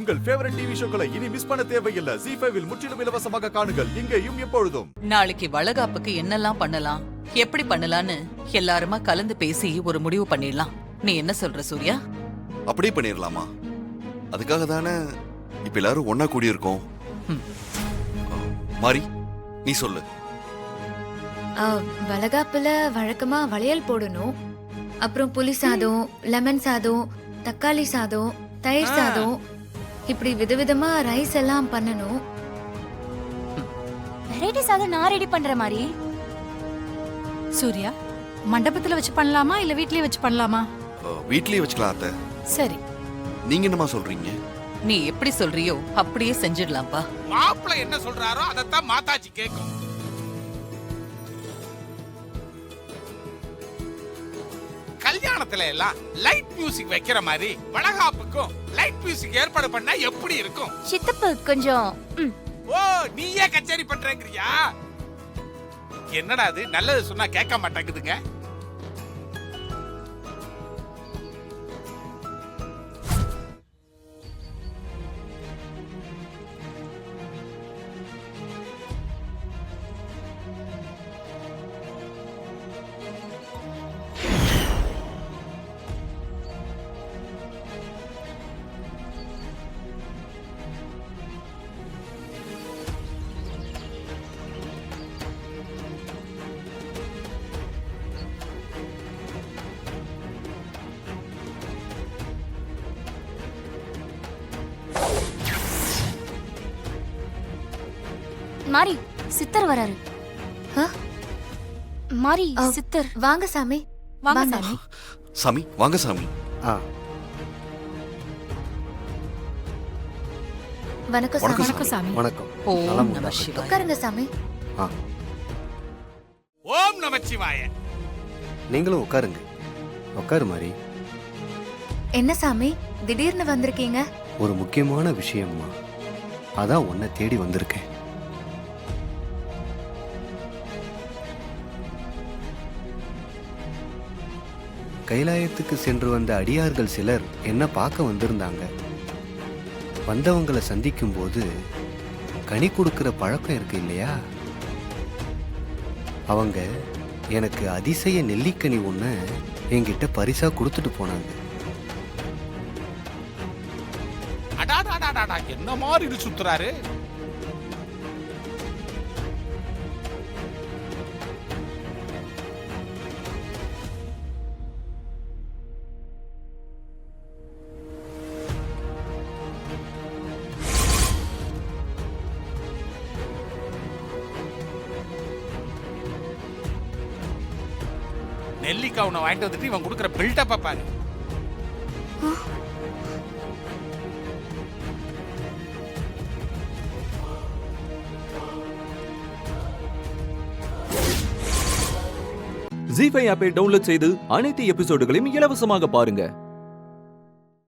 உங்கள் favourite TV ஷோக்களை இனி miss பண்ண தேவையில்லை. ZEE5 இல் முற்றிலும் இலவசமாக காணுங்கள். இங்கேயும் எப்பொழுதும். நாளைக்கு வளகாப்புக்கு என்னெல்லாம் பண்ணலாம், எப்படி பண்ணலாம்னு எல்லாருமா கலந்து பேசி ஒரு முடிவு பண்ணிடலாம். நீ என்ன சொல்ற சூர்யா? அப்படியே பண்ணிடலாமா? அதுக்காக தானே இப்ப எல்லாரும் ஒன்னா கூடியிருக்கோம். மாரி, நீ சொல்லு. வளகாப்புல வழக்கமா வளையல் போடணும். அப்புறம் புளி சாதம், லெமன் சாதம், தக்காளி சாதம், தயிர் சாதம், இப்படி விதவிதமா ரைஸ் எல்லாம் பண்ணணும். வெரைட்டி சாதம் நான் ரெடி பண்ற மாதிரி. சூர்யா, மண்டபத்துல வச்சு பண்ணலாமா இல்ல வீட்லயே வச்சு பண்ணலாமா? வீட்லயே வச்சுக்கலாம் அத்தை. சரி, நீங்க என்னமா சொல்றீங்க? நீ எப்படி சொல்றியோ அப்படியே செஞ்சிடலாம்ப்பா. மாப்பிள்ளை என்ன சொல்றாரோ அதைத்தான் மாதாஜி கேட்கும். கல்யாணத்துல எல்லாம் லைட் மியூசிக் வைக்கிற மாதிரி வளகாப்புக்கும் லைட் மியூசிக் ஏற்பாடு பண்ணா எப்படி இருக்கும்? சித்தப்பு கொஞ்சம் ஓ, நீயே கச்சேரி பண்றேங்கறியா? என்னடா அது, நல்லது சொன்னா கேட்க மாட்டேங்குதுங்க. மாரி, சித்தர் வராரு. மாரி, சித்தர். வாங்க சாமி. வாங்க சாமி. சாமி, வாங்க சாமி. வணக்கம் சாமி. வணக்கம் சாமி. வணக்கம். ஓம் நம சிவாய. உட்காருங்க சாமி. ஓம் நமச்சிவாய. நீங்களும் உட்காருங்க. உட்காரு மாரி. என்ன சாமி திடீர்னு வந்திருக்கீங்க? ஒரு முக்கியமான விஷயம்மா, அதான் உன்னை தேடி வந்திருக்கேன். கைலாயத்துக்கு சென்று வந்த அடியார்கள் சிலர் என்ன பார்க்க வந்திருந்தாங்க. வந்தவங்களை சந்திக்கும் போது கனி கொடுக்கிற பழக்கம் இருக்கு இல்லையா, அவங்க எனக்கு அதிசய நெல்லிக்கனி ஒன்று என்கிட்ட பரிசா கொடுத்துட்டு போனாங்க. அடாடாடாடா, என்ன மாதிரி சுத்துறாரு? நெல்லிக்காய் உன்னை வாங்கிட்டு வந்துட்டு இவன் கொடுக்குற பில்டப்ப பாரு. ZEE5 ஆப்பை டவுன்லோட் செய்து அனைத்து எபிசோடுகளையும் இலவசமாக பாருங்க.